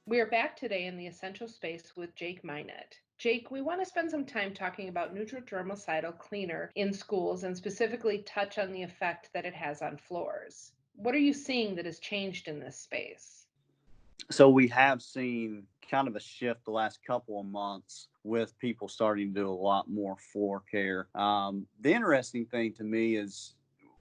We are back today in the Essential Space with Jake Minot. Jake, we want to spend some time talking about neutral germicidal cleaner in schools and specifically touch on the effect that it has on floors. What are you seeing that has changed in this space? So we have seen kind of a shift the last couple of months with people starting to do a lot more floor care. The interesting thing to me is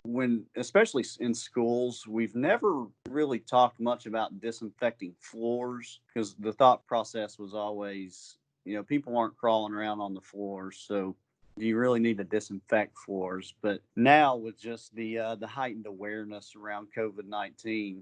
when, especially in schools, we've never really talked much about disinfecting floors because the thought process was always, people aren't crawling around on the floors, so do you really need to disinfect floors? But now with just the heightened awareness around COVID-19,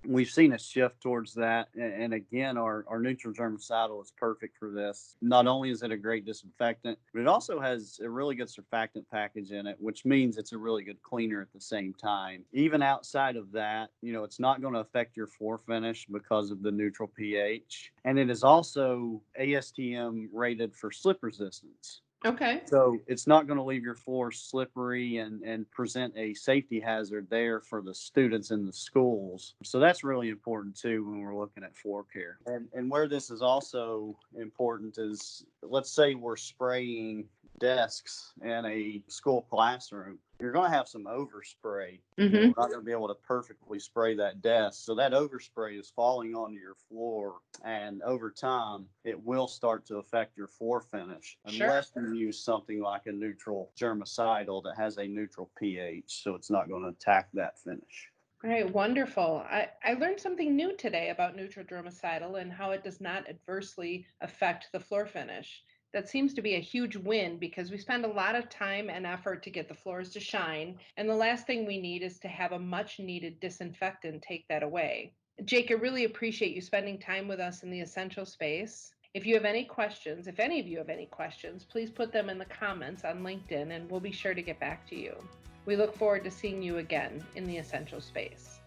we've seen a shift towards that. And again, our neutral germicidal is perfect for this. Not only is it a great disinfectant, but it also has a really good surfactant package in it, which means it's a really good cleaner at the same time. Even outside of that, it's not going to affect your floor finish because of the neutral pH. And it is also ASTM rated for slip resistance. Okay. So it's not going to leave your floor slippery and present a safety hazard there for the students in the schools. So that's really important too when we're looking at floor care. And where this is also important is, let's say we're spraying desks in a school classroom. You're going to have some overspray. Mm-hmm. We're not going to be able to perfectly spray that desk. So that overspray is falling onto your floor. And over time, it will start to affect your floor finish Sure. unless you use something like a neutral germicidal that has a neutral pH. So it's not going to attack that finish. All right, wonderful. I learned something new today about neutral germicidal and how it does not adversely affect the floor finish. That seems to be a huge win because we spend a lot of time and effort to get the floors to shine, and the last thing we need is to have a much needed disinfectant take that away. Jake, I really appreciate you spending time with us in the essential space. If you have any questions, if any of you have any questions, please put them in the comments on LinkedIn and we'll be sure to get back to you. We look forward to seeing you again in the essential space.